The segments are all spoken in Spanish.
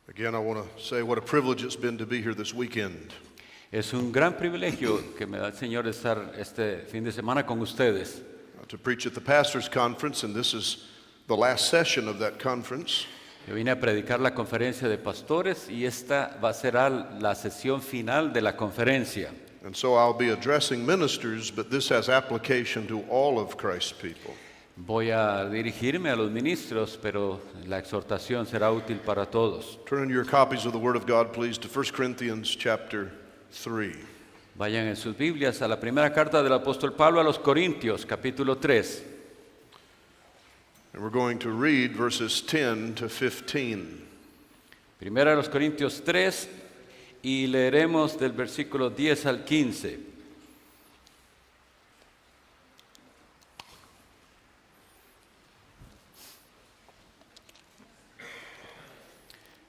Again, I want to say what a privilege it's been to be here this weekend. Es un gran privilegio que me da el Señor estar este fin de semana con ustedes. To preach at the pastors' conference, and this is the last session of that conference. Yo vine a predicar la conferencia de pastores y esta va a ser la sesión final de la conferencia. And so I'll be addressing ministers, but this has application to all of Christ's people. Voy a dirigirme a los ministros, pero la exhortación será útil para todos. Turn in your copies of the Word of God, please, to 1 Corinthians chapter 3. Vayan en sus Biblias a la primera carta del apóstol Pablo a los Corintios, capítulo 3. And we're going to read verses 10 to 15. Primera de los Corintios 3 y leeremos del versículo 10 al 15.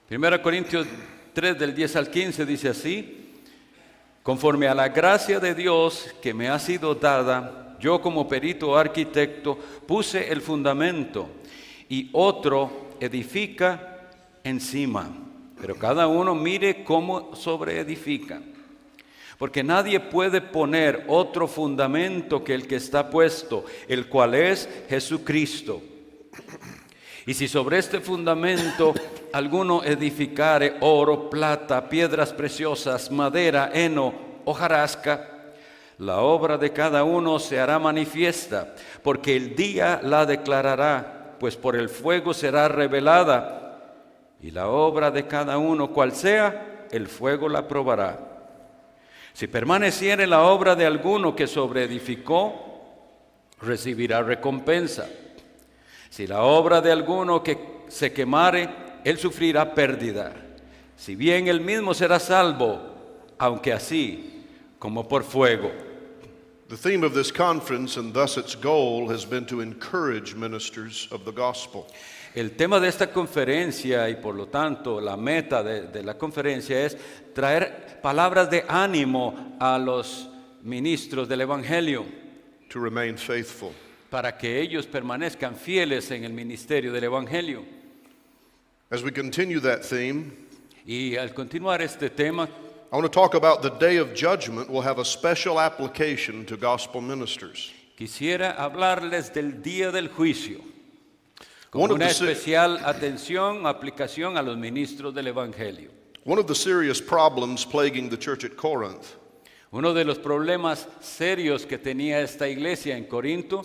Primera Corintios 3 del 10 al 15 dice así: conforme a la gracia de Dios que me ha sido dada, yo como perito arquitecto puse el fundamento y otro edifica encima. Pero cada uno mire cómo sobreedifica. Porque nadie puede poner otro fundamento que el que está puesto, el cual es Jesucristo. Y si sobre este fundamento alguno edificare oro, plata, piedras preciosas, madera, heno, hojarasca, la obra de cada uno se hará manifiesta, porque el día la declarará, pues por el fuego será revelada, y la obra de cada uno, cual sea, el fuego la probará. Si permaneciere la obra de alguno que sobreedificó, recibirá recompensa. Si la obra de alguno que se quemare, él sufrirá pérdida. Si bien él mismo será salvo, aunque así como por fuego. The theme of this conference, and thus its goal, has been to encourage ministers of the gospel. El tema de esta conferencia y por lo tanto la meta de la conferencia es traer palabras de ánimo a los ministros del Evangelio. To remain faithful. Para que ellos permanezcan fieles en el ministerio del Evangelio. As we continue that theme, y al continuar este tema, I want to talk about the day of judgment will have a special application to gospel ministers. Quisiera hablarles del día del juicio, con una especial aplicación a los ministros del Evangelio. One of the serious problems plaguing the church at Corinth Uno de los problemas serios que tenía esta iglesia en Corinto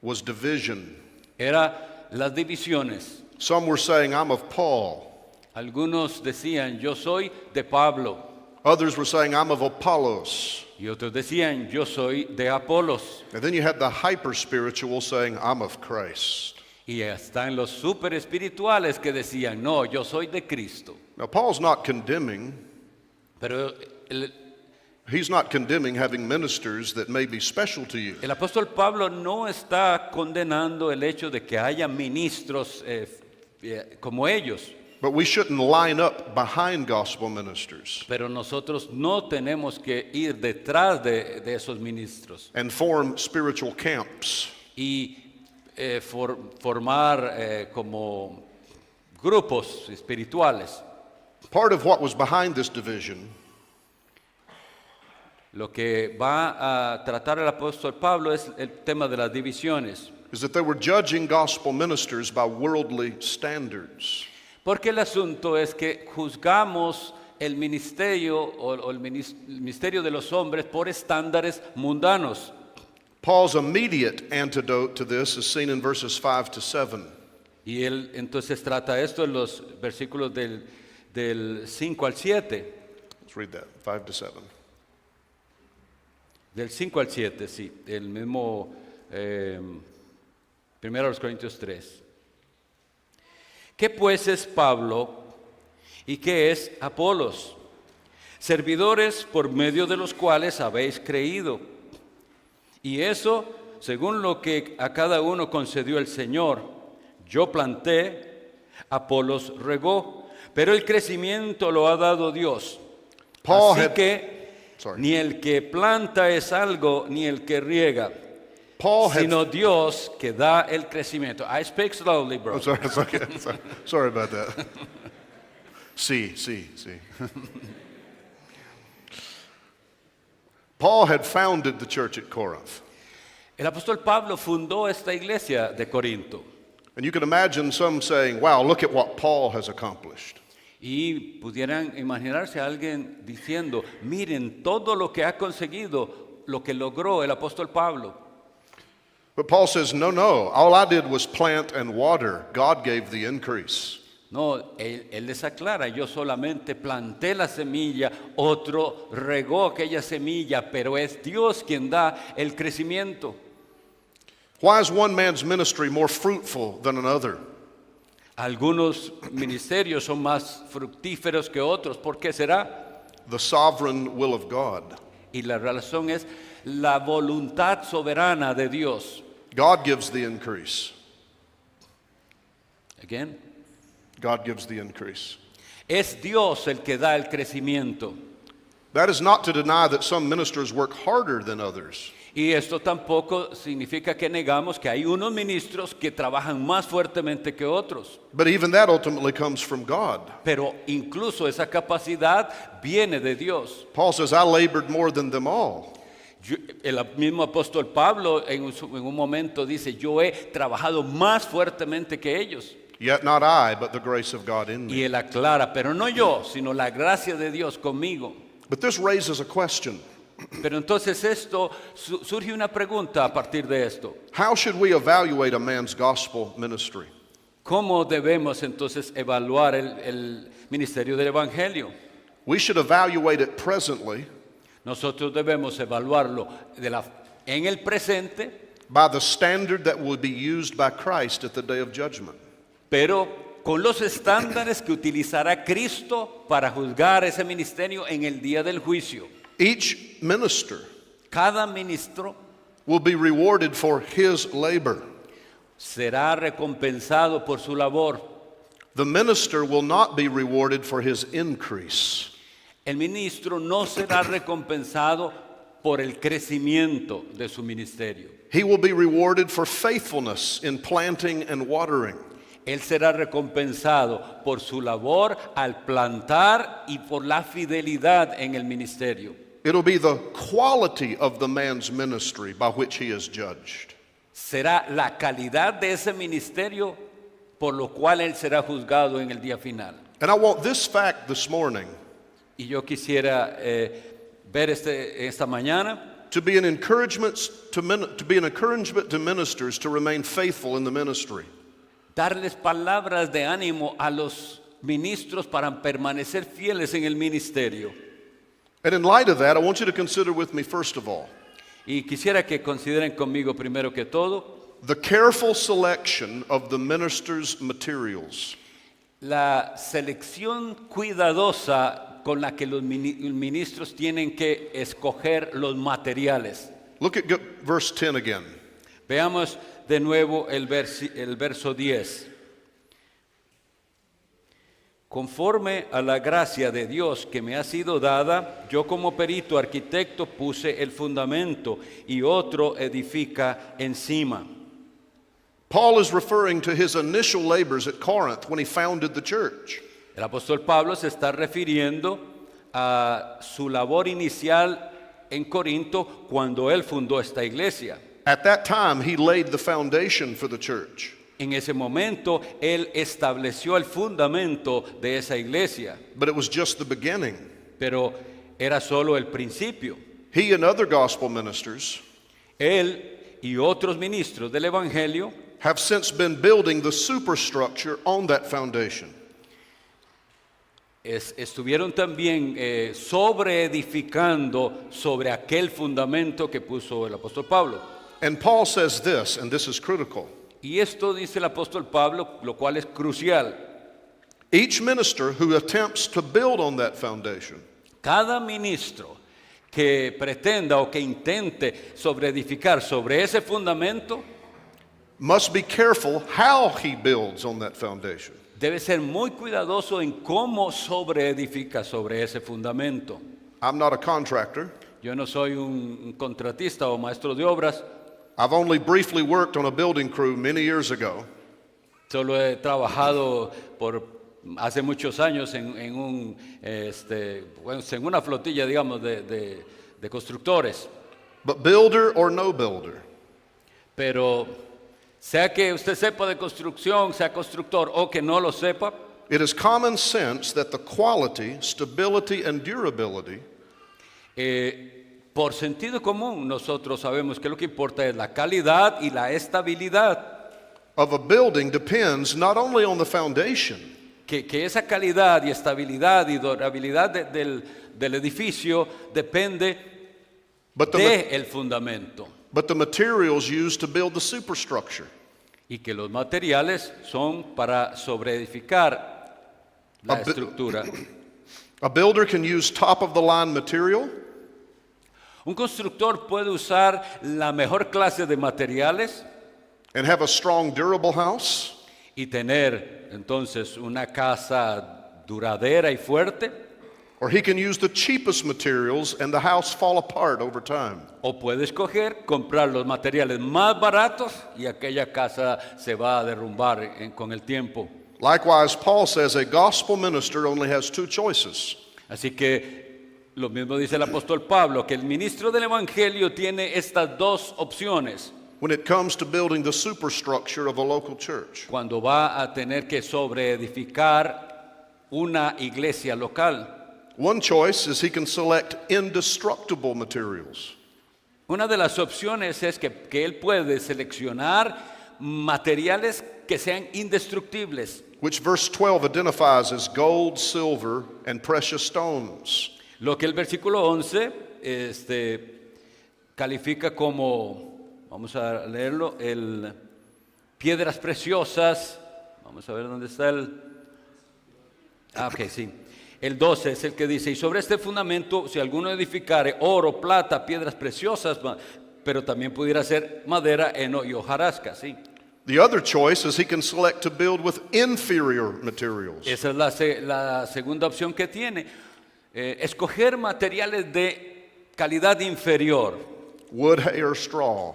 was division. era las divisiones. Some were saying, I'm of Paul. Algunos decían, yo soy de Pablo. Others were saying, I'm of Apollos. Y otros decían, yo soy de Apolos. And then you had the hyper-spiritual saying, I'm of Christ. Y están los super espirituales que decían, no, yo soy de Cristo. Now, Paul's not condemning. Pero He's not condemning having ministers that may be special to you. el apóstol Pablo no está condenando el hecho de que haya ministros como ellos. But we shouldn't line up behind gospel ministers Pero nosotros no tenemos que ir detrás de esos ministros and form spiritual camps. y formar como grupos espirituales. Part of what was behind this division Lo que va a tratar el apóstol Pablo es el tema de las divisiones. is that they were judging gospel ministers by worldly standards. Porque el asunto es que juzgamos el ministerio o el ministerio de los hombres por estándares mundanos. Paul's immediate antidote to this is seen in verses 5 to 7. Y él entonces trata esto en los versículos del 5 al 7. Let's read that, 5 to 7. Del 5 al 7, sí, el mismo 1 Corintios 3. ¿Qué pues es Pablo y qué es Apolos? Servidores por medio de los cuales habéis creído. Y eso según lo que a cada uno concedió el Señor. Yo planté, Apolos regó, pero el crecimiento lo ha dado Dios. Así que ni el que planta es algo, ni el que riega, sino Dios que da el crecimiento. I speak slowly, bro. Sorry about that. Sí, sí, sí. Paul had founded the church at Corinth. El apóstol Pablo fundó esta iglesia de Corinto. And you can imagine some saying, wow, look at what Paul has accomplished. Y pudieran imaginarse a alguien diciendo, miren todo lo que ha conseguido, lo que logró el apóstol Pablo. But Paul says, no, no, all I did was plant and water. God gave the increase. No, él les aclara, yo solamente planté la semilla, otro regó aquella semilla, pero es Dios quien da el crecimiento. Why is one man's ministry more fruitful than another? Algunos ministerios son más fructíferos que otros, ¿por qué será? The sovereign will of God. Y la razón es la voluntad soberana de Dios. God gives the increase. Again. God gives the increase. Es Dios el que da el crecimiento. That is not to deny that some ministers work harder than others. Y esto tampoco significa que negamos que hay unos ministros que trabajan más fuertemente que otros. But even that ultimately comes from God. Pero incluso esa capacidad viene de Dios. Paul says, I labored more than them all. El mismo apóstol Pablo en un momento dice, yo he trabajado más fuertemente que ellos. Yet not I, but the grace of God in Y me. él aclara, pero no yo, sino la gracia de Dios conmigo. But this raises a question. Pero entonces surge una pregunta a partir de esto. How should we evaluate a man's gospel ministry? ¿Cómo debemos entonces evaluar el ministerio del Evangelio? We should evaluate it presently Nosotros debemos evaluarlo en el presente, by the standard that will be used by Christ at the day of judgment. pero con los estándares que utilizará Cristo para juzgar ese ministerio en el día del juicio. Each minister Cada ministro will be rewarded for his labor. será recompensado por su labor. The minister will not be rewarded for his increase. El ministro no será recompensado por el crecimiento de su ministerio. He will be rewarded for faithfulness in planting and watering. Él será recompensado por su labor al plantar y por la fidelidad en el ministerio. It'll be the quality of the man's ministry by which he is judged. Será la calidad de ese ministerio por lo cual él será juzgado en el día final. And I want this fact this morning Y yo quisiera ver esta mañana to be an encouragement to ministers to remain faithful in the ministry. darles palabras de ánimo a los ministros para permanecer fieles en el ministerio. And in light of that, I want you to consider with me, first of all, Y quisiera que consideren conmigo primero que todo the careful selection of the minister's materials. la selección cuidadosa con la que los ministros tienen que escoger los materiales. Look at verse 10 again. Veamos de nuevo el verso 10. Conforme a la gracia de Dios que me ha sido dada, yo como perito arquitecto puse el fundamento y otro edifica encima. Paul is referring to his initial labors at Corinth when he founded the church. El apóstol Pablo se está refiriendo a su labor inicial en Corinto cuando él fundó esta iglesia. At that time, he laid the foundation for the church. En ese momento, él estableció el fundamento de esa iglesia, But it was just the beginning. pero era solo el principio. He and other gospel ministers Él y otros ministros del Evangelio have since been building the superstructure on that foundation. estuvieron también sobreedificando sobre aquel fundamento que puso el apóstol Pablo. And Paul says this, and this is critical. Y esto dice el apóstol Pablo, lo cual es crucial. Each minister who attempts to build on that foundation Cada ministro que pretenda o que intente sobreedificar sobre ese fundamento must be careful how he builds on that foundation. debe ser muy cuidadoso en cómo sobreedifica sobre ese fundamento. I'm not a contractor. Yo no soy un contratista o maestro de obras, I've only briefly worked on a building crew many years ago. solo he trabajado por hace muchos años en una flotilla, digamos, de constructores. But builder or no builder, Pero sea que usted sepa de construcción, sea constructor o que no lo sepa, it is common sense that the quality, stability, and durability por sentido común nosotros sabemos que lo que importa es la calidad y la estabilidad. of a building depends not only on the foundation, Que esa calidad y estabilidad y durabilidad del edificio depende but del fundamento. but the materials used to build the superstructure. Y que los materiales son para sobreedificar la estructura. A builder can use top-of-the-line material, Un constructor puede usar la mejor clase de materiales and have a strong, durable house, y tener entonces una casa duradera y fuerte, or he can use the cheapest materials and the house fall apart over time. o puede escoger comprar los materiales más baratos y aquella casa se va a derrumbar con el tiempo. Likewise, Paul says a gospel minister only has two choices. Así que lo mismo dice el apóstol Pablo, que el ministro del Evangelio tiene estas dos opciones When it comes to building the superstructure of a local church, cuando va a tener que sobreedificar una iglesia local. one choice is he can select indestructible materials. Una de las opciones es que él puede seleccionar materiales que sean indestructibles, Which verse 12 identifies as gold, silver, and precious stones. lo que el versículo 11 califica como, vamos a leerlo, piedras preciosas. Vamos a ver dónde está ok, sí. El 12 es el que dice, y sobre este fundamento, si alguno edificare oro, plata, piedras preciosas, pero también pudiera ser madera, heno y hojarasca, sí. The other choice is he can select to build with inferior materials. Esa es la segunda opción que tiene. Escoger materiales de calidad inferior. Wood, hay, or straw.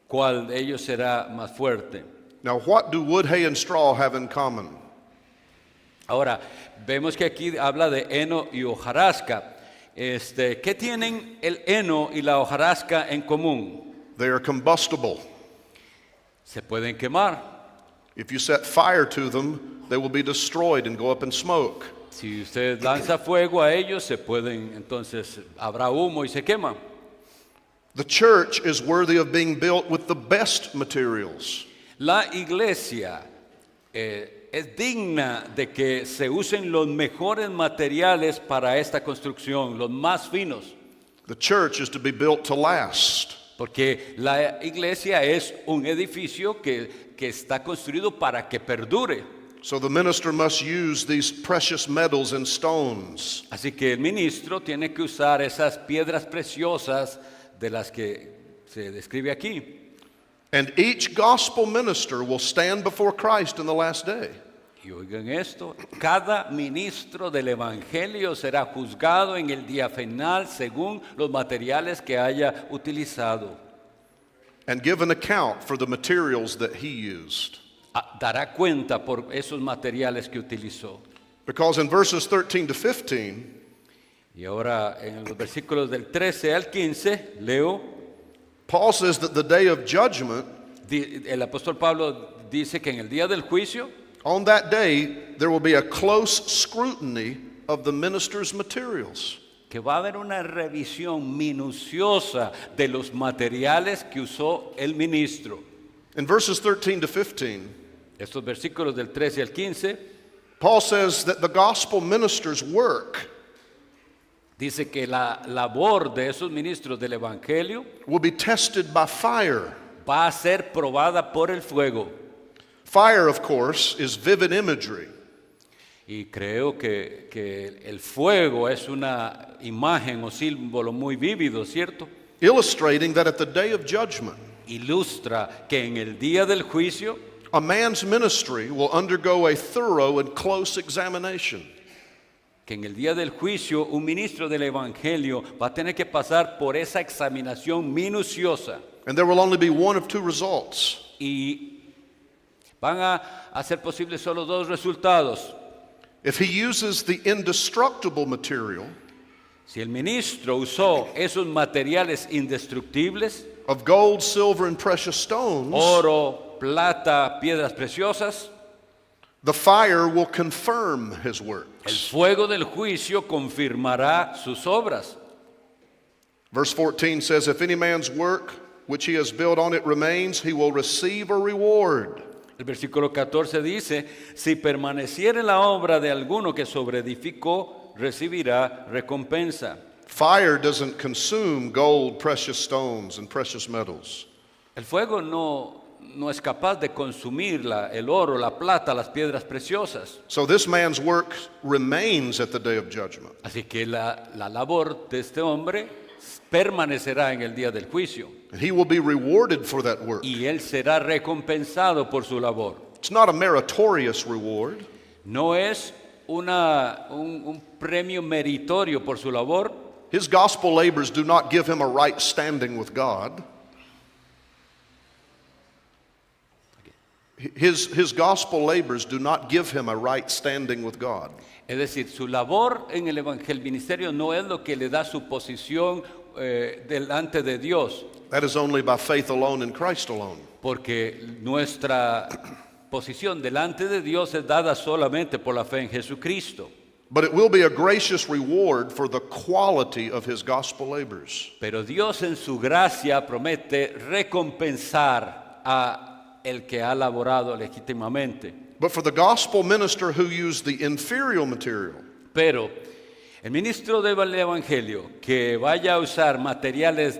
¿Cuál de ellos será más fuerte? Now, what do wood, hay, and straw have in common? Ahora, vemos que aquí habla de heno y hojarasca. ¿Qué tienen el heno y la hojarasca en común? They are combustible. Se pueden quemar. If you set fire to them, they will be destroyed and go up in smoke. Si usted lanza fuego a ellos, entonces habrá humo y se quema. The church is worthy of being built with the best materials. La iglesia es digna de que se usen los mejores materiales para esta construcción, los más finos, The church is to be built to last. porque la iglesia es un edificio que está construido para que perdure. So the minister must use these precious metals and stones. Así que el ministro tiene que usar esas piedras preciosas de las que se describe aquí. And each gospel minister will stand before Christ in the last day. Y oigan esto, cada ministro del Evangelio será juzgado en el día final según los materiales que haya utilizado. And give an account for the materials that he used. Dará cuenta por esos materiales que utilizó. Because in verses 13 to 15, Y ahora en los versículos del 13 al 15 leo, Paul says that the day of judgment, el apóstol Pablo dice que en el día del juicio, on that day, there will be a close scrutiny of the minister's materials. que va a haber una revisión minuciosa de los materiales que usó el ministro. In verses 13 to 15, Estos versículos del 13 al 15 Paul says that the gospel minister's work dice que la labor de esos ministros del Evangelio will be tested by fire. va a ser probada por el fuego. Fire, of course, is vivid imagery. Y creo que el fuego es una imagen o símbolo muy vívido, ¿cierto? Illustrating that at the day of judgment, Ilustra que en el día del juicio a man's ministry will undergo a thorough and close examination. que en el día del juicio un ministro del Evangelio va a tener que pasar por esa examinación minuciosa And there will only be one of two results. y van a ser posibles solo dos resultados. if he uses the indestructible material Si el ministro usó esos materiales indestructibles, of gold, silver, and precious stones, oro, plata, piedras preciosas, the fire will confirm his el works. fuego del juicio confirmará sus obras. Verse 14 says, if any man's work which he has built on it remains, he will receive a reward. El versículo 14 dice, si permaneciere la obra de alguno que sobreedificó, recibirá recompensa. Fire doesn't consume gold, precious stones, and precious metals. El fuego no es capaz de consumir el oro, la plata, las piedras preciosas. So this man's work remains at the day of judgment. Así que la labor de este hombre permanecerá en el día del juicio. And he will be rewarded for that work. Y él será recompensado por su labor. It's not a meritorious reward. No es un premio meritorio por su labor. His gospel labors do not give him a right standing with God. His gospel labors do not give him a right standing with God. Es decir, su labor en el ministerio no es lo que le da su posición delante de Dios, That is only by faith alone in Christ alone. porque nuestra posición delante de Dios es dada solamente por la fe en Jesucristo. But it will be a gracious reward for the quality of his gospel labors. Pero Dios en su gracia promete recompensar a el que ha laborado legítimamente. But for the gospel minister who used the inferior material, Pero el ministro del Evangelio que vaya a usar materiales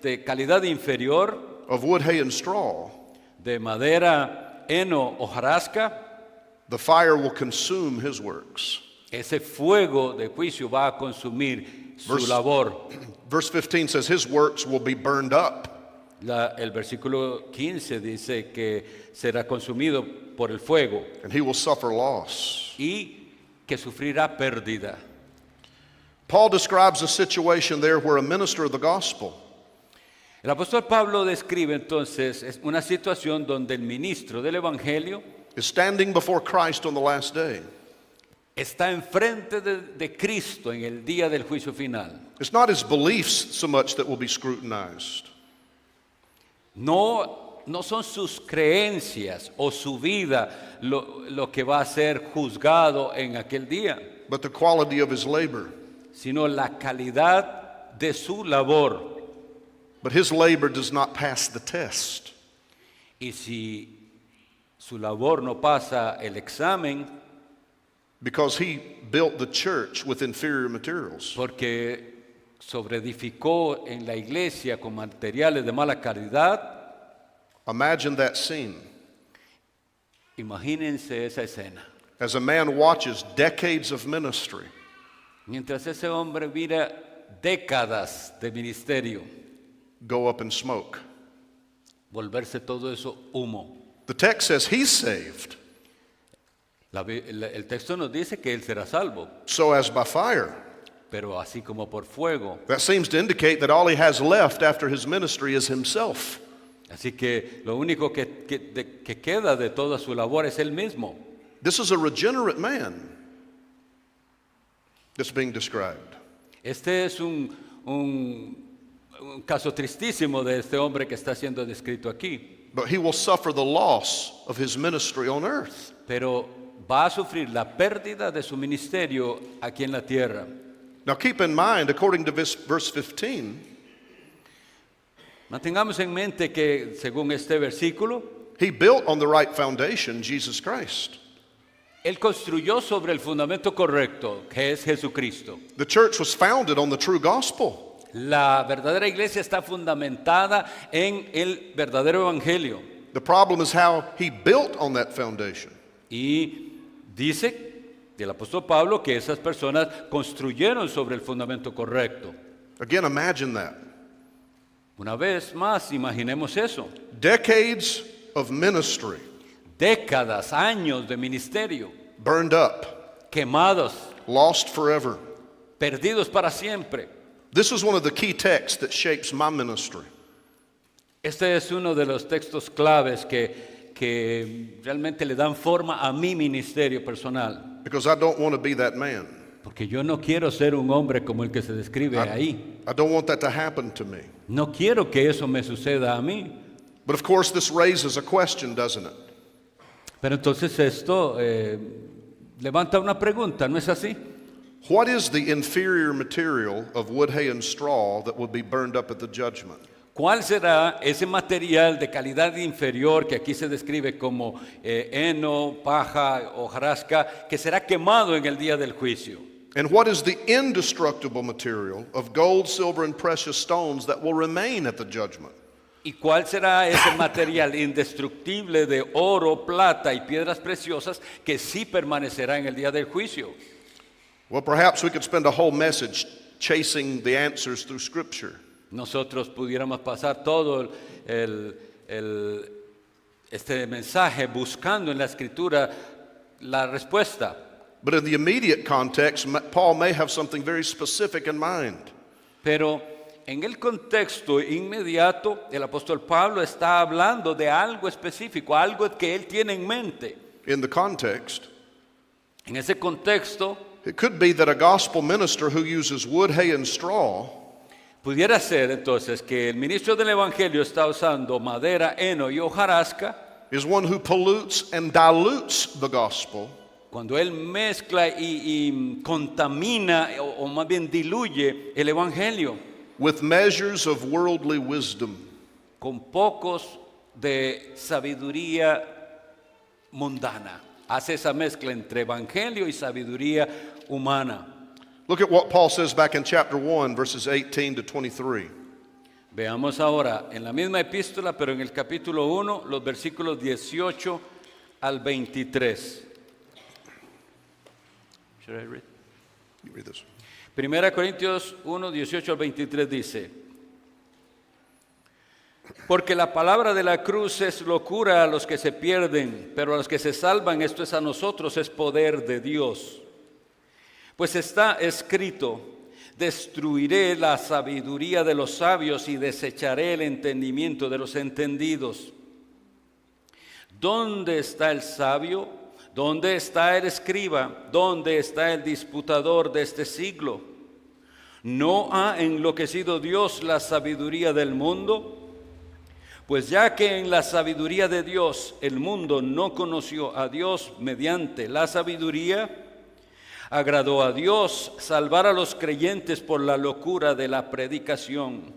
de calidad inferior, of wood, hay, and straw, de madera, heno, hojarasca, the fire will consume his works. ese fuego de juicio va a consumir su Verse- labor. Verse 15 says his works will be burned up. El versículo 15 dice que será consumido por el fuego And he will suffer loss. y que sufrirá pérdida. Paul describes a situation there where a minister of the gospel El apóstol Pablo describe entonces es una situación donde el ministro del Evangelio is standing before Christ on the last day. está enfrente de Cristo en el día del juicio final. It's not his beliefs so much that will be scrutinized. No son sus creencias o su vida lo que va a ser juzgado en aquel día, But the quality of his labor. sino la calidad de su labor. But his labor does not pass the test. Y si su labor no pasa el examen, Because he built the church with inferior materials. porque sobreedificó en la iglesia con materiales de mala calidad, Imagine that scene imagínense esa escena. as a man watches decades of ministry Mientras ese hombre mira décadas de ministerio, go up in smoke. volverse todo eso humo. The text says he's saved, El texto nos dice que él será salvo, so as by fire. pero así como por fuego. That seems to indicate that all he has left after his ministry is himself. Así que lo único que queda de toda su labor es él mismo. This is a regenerate man that's being described. Este es un caso tristísimo de este hombre que está siendo descrito aquí. But he will suffer the loss of his ministry on earth. Pero va a sufrir la pérdida de su ministerio aquí en la tierra. Now keep in mind, according to verse 15, Mantengamos en mente que según este versículo, he built on the right foundation, Jesus Christ. él construyó sobre el fundamento correcto, que es Jesucristo. The church was founded on the true gospel. La verdadera iglesia está fundamentada en el verdadero evangelio. The problem is how he built on that foundation. Y dice el apóstol Pablo que esas personas construyeron sobre el fundamento correcto. Again, imagine that. Una vez más, imaginemos eso. Decades of ministry Décadas, años de ministerio, burned up, quemados, lost forever. perdidos para siempre. This is one of the key texts that shapes my ministry. Este es uno de los textos claves que realmente le dan forma a mi ministerio personal. because I don't want to be that man. Porque yo no quiero ser un hombre como el que se describe ahí. I don't want that to happen to me. No quiero que eso me suceda a mí. But of course, this raises a question, doesn't it? Pero entonces esto levanta una pregunta, ¿no es así? What is the inferior material of wood, hay, and straw that will be burned up at the judgment? ¿Cuál será ese material de calidad inferior que aquí se describe como heno, paja, hojarasca, que será quemado en el día del juicio? And what is the indestructible material of gold, silver, and precious stones that will remain at the judgment? ¿Y cuál será ese material indestructible de oro, plata y piedras preciosas que sí permanecerá en el día del juicio? Well, perhaps we could spend a whole message chasing the answers through Scripture. Nosotros pudiéramos pasar todo este mensaje buscando en la Escritura la respuesta. But in the immediate context, Paul may have something very specific in mind. Pero en el contexto inmediato, el apóstol Pablo está hablando de algo específico, algo que él tiene en mente. In the context, En ese contexto, it could be that a gospel minister who uses wood, hay, and straw pudiera ser entonces que el ministro del Evangelio está usando madera, heno y hojarasca, is one who pollutes and dilutes the gospel cuando él mezcla y contamina o más bien diluye el Evangelio with measures of worldly wisdom. con pocos de sabiduría mundana. Hace esa mezcla entre Evangelio y sabiduría humana. Look at what Paul says back in chapter 1, verses 18 to 23. Veamos ahora en la misma epístola, pero en el capítulo 1, los versículos 18 al 23. Should I read? You read this. Primera Corintios 1, 18 al 23 dice: Porque la palabra de la cruz es locura a los que se pierden, pero a los que se salvan, esto es a nosotros, es poder de Dios. Pues está escrito: destruiré la sabiduría de los sabios y desecharé el entendimiento de los entendidos. ¿Dónde está el sabio? ¿Dónde está el escriba? ¿Dónde está el disputador de este siglo? ¿No ha enloquecido Dios la sabiduría del mundo? Pues ya que en la sabiduría de Dios el mundo no conoció a Dios mediante la sabiduría, agradó a Dios salvar a los creyentes por la locura de la predicación.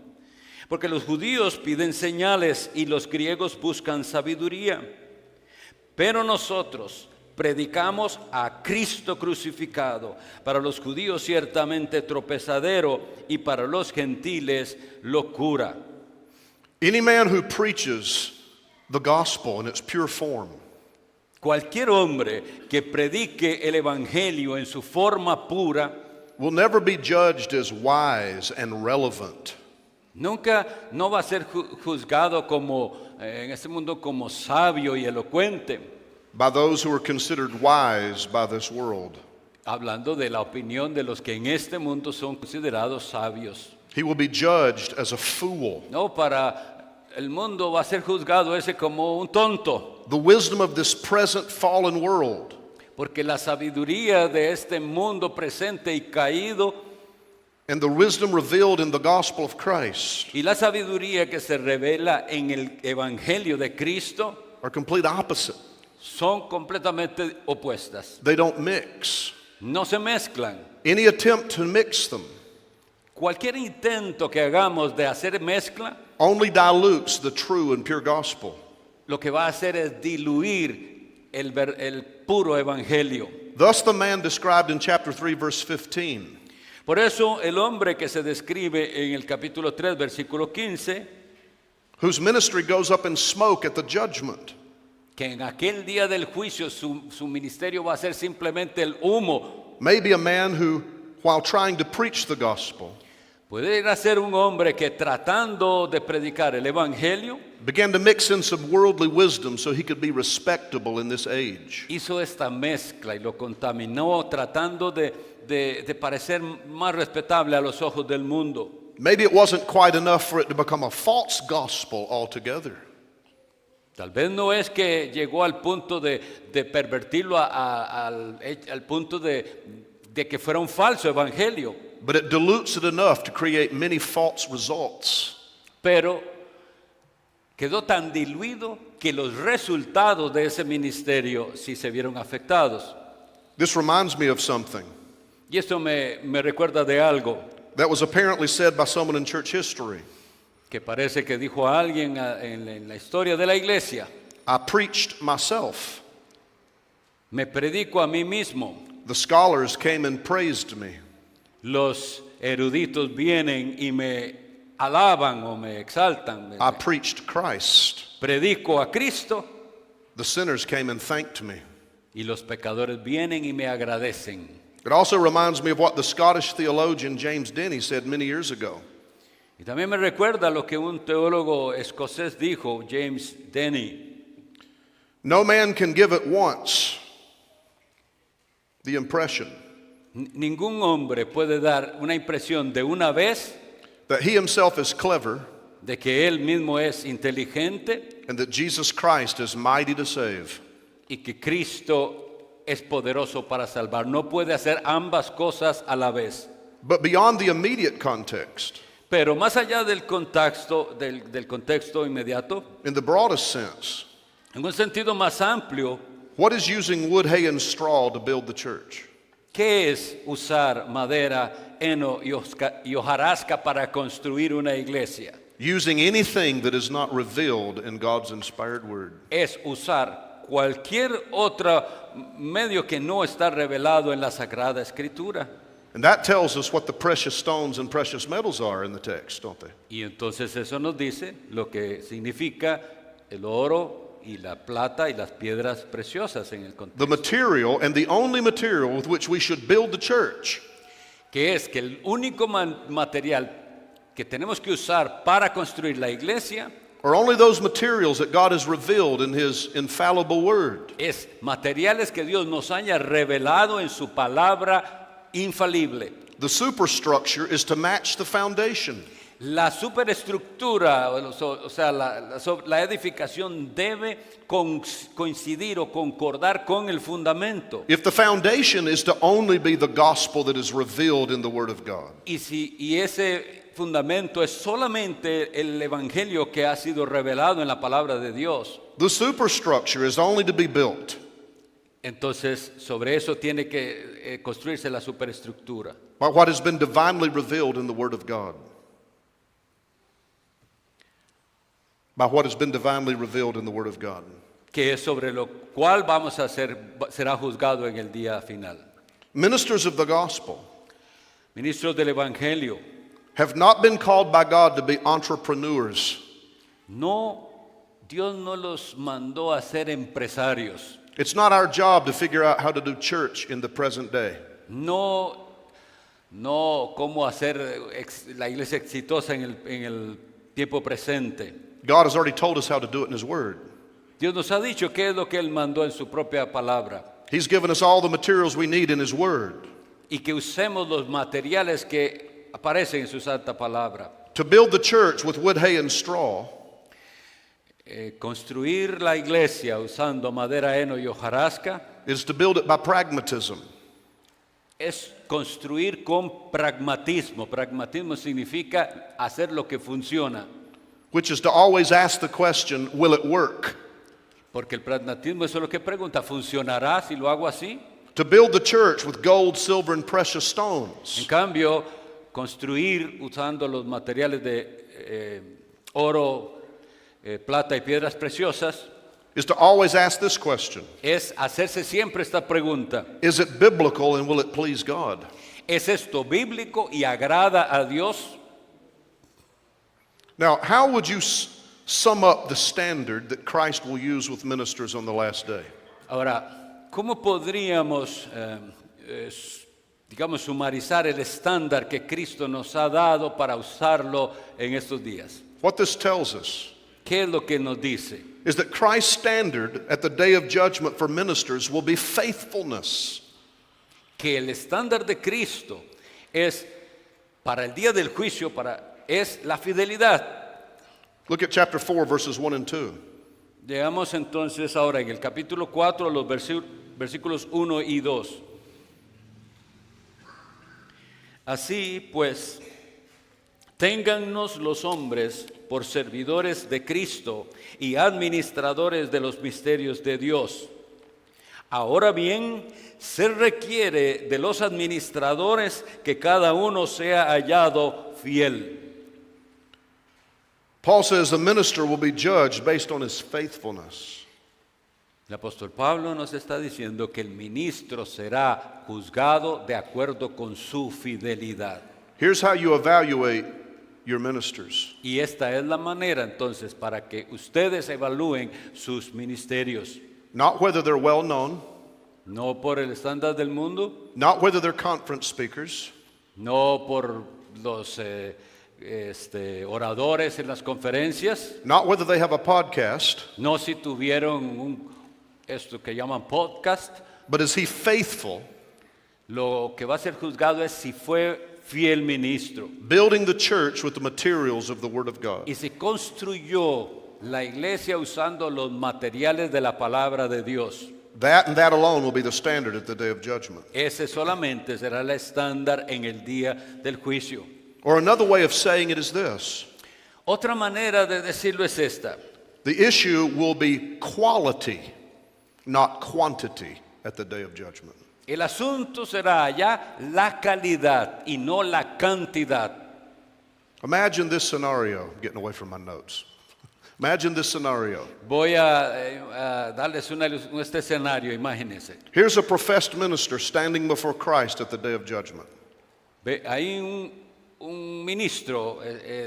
Porque los judíos piden señales y los griegos buscan sabiduría. Pero nosotros predicamos a Cristo crucificado, para los judíos ciertamente tropezadero y para los gentiles locura. Any man who preaches the gospel in its pure form Cualquier hombre que predique el evangelio en su forma pura will never be judged as wise and relevant. nunca no va a ser juzgado como en este mundo como sabio y elocuente, By those who are considered wise by this world. hablando de la opinión de los que en este mundo son considerados sabios. He will be judged as a fool. No, para el mundo va a ser juzgado ese como un tonto, The wisdom of this present fallen world porque la sabiduría de este mundo presente y caído and the wisdom revealed in the gospel of Christ y la sabiduría que se revela en el evangelio de Cristo are complete opposite. son completamente opuestas. They don't mix. No se mezclan. Any attempt to mix them Cualquier intento que hagamos de hacer mezcla, only dilutes the true and pure gospel. lo que va a hacer es diluir el puro evangelio. Thus the man described in chapter 3 verse 15 Por eso el hombre que se describe en el capítulo 3, versículo 15, whose ministry goes up in smoke at the judgment, que en aquel día del juicio su ministerio va a ser simplemente el humo. may be a man who, while trying to preach the gospel, Puede ir a ser un hombre que tratando de predicar el evangelio, began to mix in some worldly wisdom so he could be respectable in this age. hizo esta mezcla y lo contaminó tratando de parecer más respetable a los ojos del mundo. Maybe it wasn't quite enough for it to become a false gospel altogether. Tal vez no es que llegó al punto de pervertirlo al punto de que fuera un falso evangelio, but it dilutes it enough to create many false results. pero quedó tan diluido que los resultados de ese ministerio sí se vieron afectados. This reminds me of something Y esto me recuerda de algo that was apparently said by someone in church history. que parece que dijo alguien en la historia de la iglesia. I preached myself. Me predico a mí mismo. The scholars came and praised me. Los eruditos vienen y me alaban o me exaltan. I preached Christ. Predico a Cristo The sinners came and thanked me. y los pecadores vienen y me agradecen. It also reminds me of what the Scottish theologian James Denny said many years ago. Y también me recuerda lo que un teólogo escocés dijo, James Denny. No man can give at once the impression Ningún hombre puede dar una impresión de una vez that he himself is clever de que él mismo es inteligente and that Jesus Christ is mighty to save. y que Cristo es poderoso para salvar. No puede hacer ambas cosas a la vez. But beyond the immediate context, Pero más allá del contexto, del contexto inmediato, in the broadest sense, en un sentido más amplio, what is using wood, hay, and straw to build the church? ¿qué es usar madera, heno y hojarasca para construir una iglesia? Using anything that is not revealed in God's inspired word. Es usar cualquier otro medio que no está revelado en la Sagrada Escritura. And that tells us what the precious stones and precious metals are in the text, don't they? Y entonces eso nos dice lo que significa el oro y la plata y las piedras preciosas en el contexto. The material and the only material with which we should build the church Que es que el único material que tenemos que usar para construir la iglesia are only those materials that God has revealed in His infallible word. es materiales que Dios nos haya revelado en su palabra infalible. The superstructure is to match the foundation. La superestructura, o sea, la edificación debe coincidir o concordar con el fundamento. If the foundation is to only be the gospel that is revealed in the Word of God, Y ese fundamento es solamente el evangelio que ha sido revelado en la palabra de Dios, the superstructure is only to be built entonces sobre eso tiene que construirse la superestructura. by what has been divinely revealed in the Word of God. By what has been divinely revealed in the Word of God. Que es sobre lo cual será juzgado en el día final. Ministers of the gospel Ministros del evangelio, have not been called by God to be entrepreneurs. Dios no los mandó a ser empresarios. It's not our job to figure out how to do church in the present day. No cómo hacer la iglesia exitosa en el tiempo presente. God has already told us how to do it in His Word. Dios nos ha dicho qué es lo que Él mandó en su propia palabra He's given us all the materials we need in His Word y que usemos los materiales que aparecen en su santa palabra. to build the church with wood, hay, and straw. Construir la iglesia usando madera, heno y hojarasca Is to build it by pragmatism. es construir con pragmatismo. Pragmatismo significa hacer lo que funciona. Which is to always ask the question, will it work? Porque el pragmatismo eso es lo que pregunta, ¿funcionará si lo hago así? To build the church with gold, silver, and precious En stones cambio, construir usando los materiales de oro, plata y piedras preciosas is to always ask this question. es hacerse siempre esta pregunta. Is it biblical and will it please God? ¿Es esto bíblico y agrada a Dios? Now, how would you sum up the standard that Christ will use with ministers on the last day? Ahora, ¿cómo podríamos, digamos, sumarizar el estándar que Cristo nos ha dado para usarlo en estos días? What this tells us ¿Qué es lo que nos dice? is that Christ's standard at the day of judgment for ministers will be faithfulness. Que el estándar de Cristo es para el día del juicio, es la fidelidad. Look at chapter 4, verses 1 and 2. Llegamos entonces ahora en el capítulo 4, los versículos 1 y 2. Así pues, téngannos los hombres por servidores de Cristo y administradores de los misterios de Dios. Ahora bien, se requiere de los administradores que cada uno sea hallado fiel. Paul says the minister will be judged based on his faithfulness. El apóstol Pablo nos está diciendo que el ministro será juzgado de acuerdo con su fidelidad. Here's how you evaluate your ministers. Y esta es la manera entonces para que ustedes evalúen sus ministerios. Not whether they're well known, No por el estándar del mundo, not whether they're conference speakers, no por los oradores en las conferencias, not whether they have a podcast, no si tuvieron esto que llaman podcast. but is he faithful, Lo que va a ser juzgado es si fue fiel ministro building the church with the materials of the Word of God? y si construyó la iglesia usando los materiales de la palabra de Dios. That and that alone will be the standard at the day of judgment. Ese solamente será el estándar en el día del juicio. Or another way of saying it is this: Otra manera de decirlo es esta. the issue will be quality, not quantity, at the day of judgment. El asunto será allá la calidad y no la cantidad. Imagine this scenario. I'm getting away from my notes. Imagine this scenario. Voy a darles este escenario, imagínense. Here's a professed minister standing before Christ at the day of judgment. Hay un ministro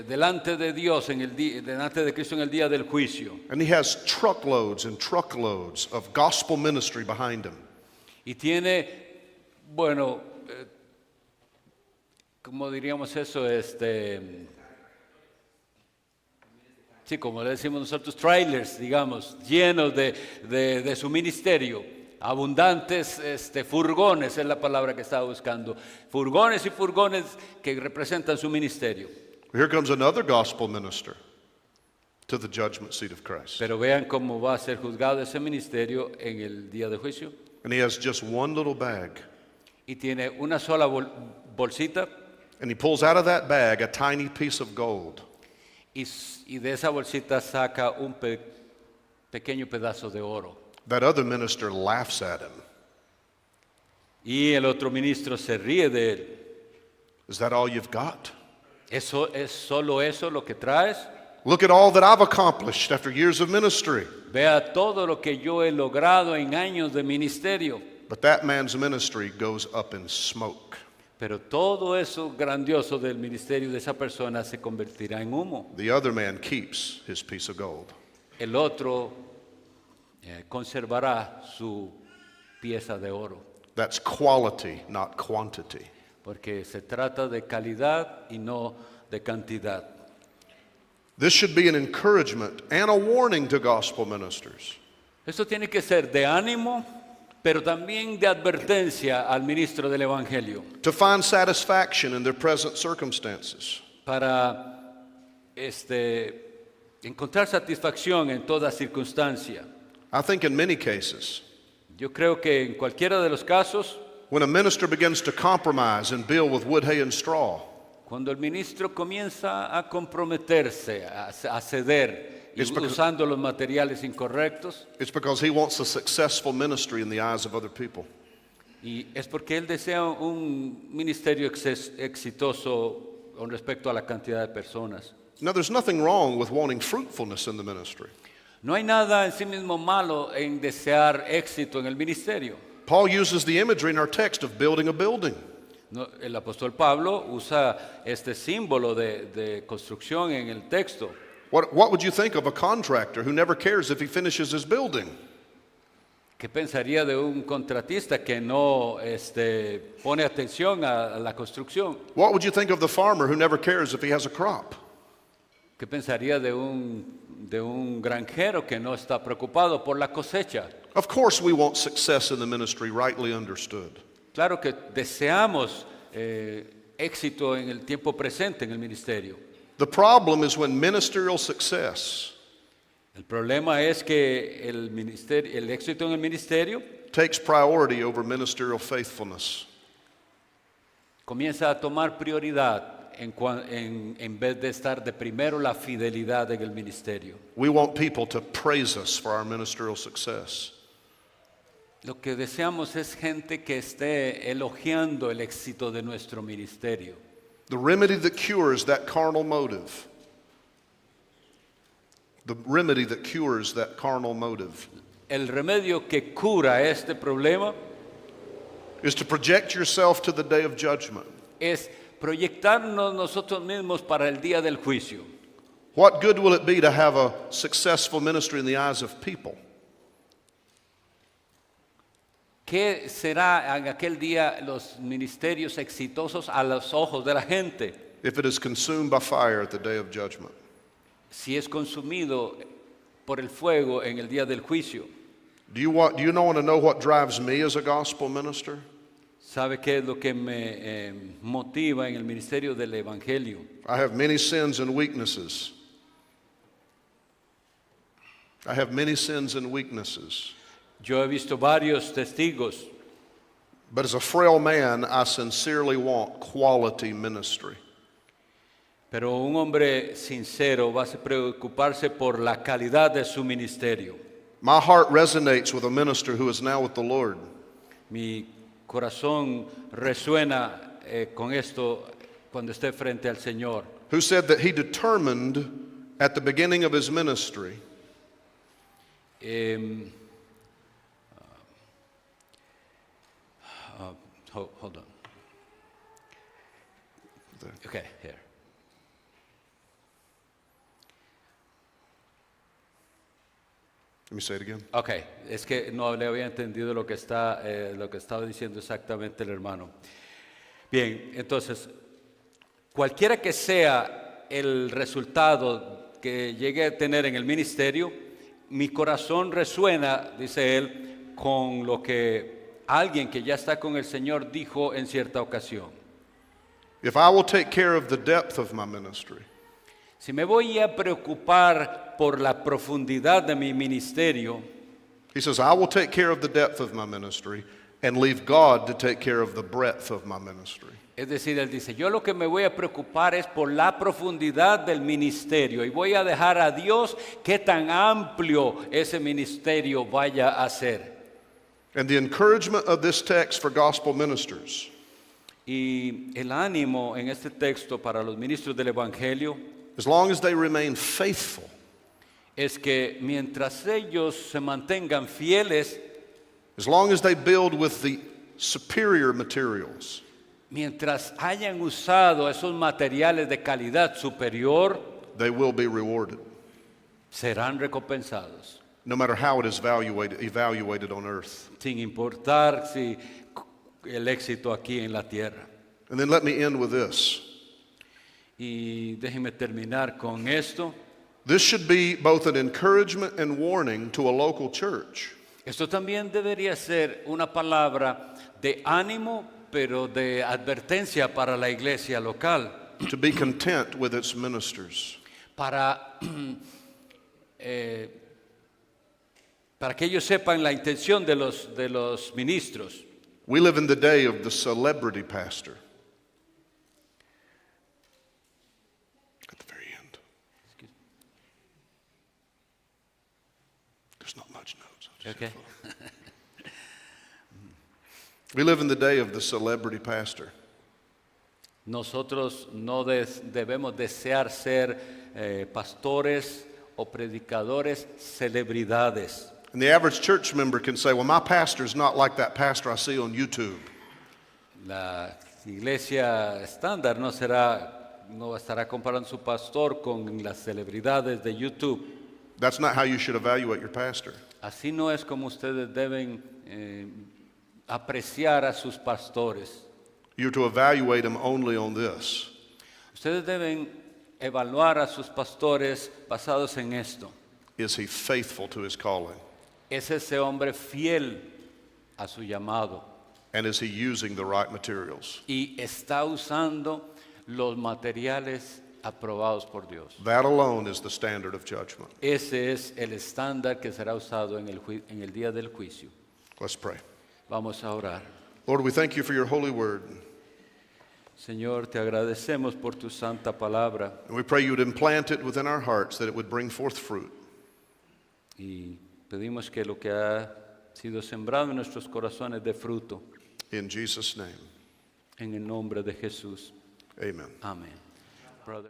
delante de Dios, delante de Cristo en el día del juicio. And he has truckloads and truckloads of gospel ministry behind him. Y tiene, bueno, ¿cómo diríamos eso? Sí, como le decimos nosotros, trailers, digamos, llenos de su ministerio. Abundantes furgones es la palabra que estaba buscando. Furgones y furgones que representan su ministerio. Here comes another gospel minister to the judgment seat of Christ. Pero vean cómo va a ser juzgado ese ministerio en el día de juicio. And he has just one little bag. Y tiene una sola bolsita And he pulls out of that bag a tiny piece of gold. y de esa bolsita saca un pequeño pedazo de oro. That other minister laughs at him. Y el otro ministro se ríe de él. Is that all you've got? ¿Eso es solo eso lo que traes? Look at all that I've accomplished after years of ministry. Vea todo lo que yo he logrado en años de ministerio. But that man's ministry goes up in smoke. Pero todo eso grandioso del ministerio de esa persona se convertirá en humo. The other man keeps his piece of gold. El otro conservará su pieza de oro. That's quality, not quantity. Porque se trata de calidad y no de cantidad. This should be an encouragement and a warning to gospel ministers. Esto tiene que ser de ánimo, pero también de advertencia al ministro del Evangelio. To find satisfaction in their present circumstances. Para encontrar satisfacción en toda circunstancia. I think in many cases, Yo creo que en cualquiera de los casos, when a minister begins to compromise and build with wood, hay, and straw, cuando el ministro comienza a comprometerse, a ceder, y Es porque- usando los materiales incorrectos, it's because he wants a successful ministry in the eyes of other people. y es porque él desea un ministerio exitoso con respecto a la cantidad de personas. Now, there's nothing wrong with wanting fruitfulness in the ministry. No hay nada en sí mismo malo en desear éxito en el ministerio. Paul uses the imagery in our text of building a building. No, el apóstol Pablo usa este símbolo de construcción en el texto. What would you think of a contractor who never cares if he finishes his building? ¿Qué pensaría de un contratista que no pone atención a la construcción? What would you think of the farmer who never cares if he has a crop? ¿Qué pensaría de un granjero que no está preocupado por la cosecha? Of course, we want success in the ministry, rightly understood. Claro que deseamos éxito en el tiempo presente en el ministerio. The problem is when ministerial success El problema es que el éxito en el ministerio takes priority over ministerial faithfulness. comienza a tomar prioridad en vez de estar de primero la fidelidad en el ministerio. We want people to praise us for our ministerial success. Lo que deseamos es gente que esté elogiando el éxito de nuestro ministerio. The remedy that cures that carnal motive. The remedy that cures that carnal motive El remedio que cura este problema is to project yourself to the day of judgment. es proyectarnos nosotros mismos para el día del juicio. What good will it be to have a successful ministry in the eyes of people ¿Qué será en aquel día los ministerios exitosos a los ojos de la gente if it is consumed by fire at the day of judgment? si es consumido por el fuego en el día del juicio? Do you want to know what drives me as a gospel minister? ¿Sabe qué es lo que me motiva en el ministerio del Evangelio? I have many sins and weaknesses. I have many sins and weaknesses. Yo he visto varios testigos, But as a frail man, I sincerely want quality ministry. pero un hombre sincero va a preocuparse por la calidad de su ministerio. My heart resonates with a minister who is now with the Lord, Mi corazón resuena con esto cuando esté frente al Señor. who said that he determined at the beginning of his ministry Hold on. Okay, here. Let me say it again. Okay, es que no le había entendido lo que estaba diciendo exactamente el hermano. Bien, entonces, cualquiera que sea el resultado que llegue a tener en el ministerio, mi corazón resuena, dice él, con lo que alguien que ya está con el Señor dijo en cierta ocasión. If I will take care of the depth of my ministry, Si me voy a preocupar por la profundidad de mi ministerio, he says, I will take care of the depth of my ministry and leave God to take care of the breadth of my ministry. es decir, él dice, yo lo que me voy a preocupar es por la profundidad del ministerio y voy a dejar a Dios qué tan amplio ese ministerio vaya a ser. And the encouragement of this text for gospel ministers Y el ánimo en este texto para los ministros del Evangelio as long as they remain faithful, es que mientras ellos se mantengan fieles, as long as they build with the superior materials, mientras hayan usado esos materiales de calidad superior, they will be rewarded, serán recompensados, no matter how it is evaluated on earth. sin importar si el éxito aquí en la tierra. And then let me end with this. Y déjeme terminar con esto. This should be both an encouragement and warning to a local church. Esto también debería ser una palabra de ánimo, pero de advertencia para la iglesia local, To be content with its ministers. para que ellos sepan la intención de los ministros. We live in the day of the celebrity pastor. At the very end. There's not much notes. I'll just Okay. We live in the day of the celebrity pastor. Nosotros no debemos desear ser pastores o predicadores celebridades. And the average church member can say, well, my pastor's not like that pastor I see on YouTube. La iglesia estándar no estará comparando su pastor con las celebridades de YouTube. That's not how you should evaluate your pastor. Así no es como ustedes deben apreciar a sus pastores. You're to evaluate them only on this. Ustedes deben evaluar a sus pastores basados en esto. Is he faithful to his calling? ¿Es ese hombre fiel a su llamado? And is he using the right materials? ¿Y está usando los materiales aprobados por Dios. That alone is the standard of judgment. Ese es el estándar que será usado en el día del juicio. Let's pray. Vamos a orar. Lord, we thank you for your holy word. Señor, te agradecemos por tu santa palabra And we pray you would implant it within our hearts, that it would bring forth fruit. y pedimos que lo que ha sido sembrado en nuestros corazones dé fruto. In Jesus' name, En el nombre de Jesús. amen. Amén.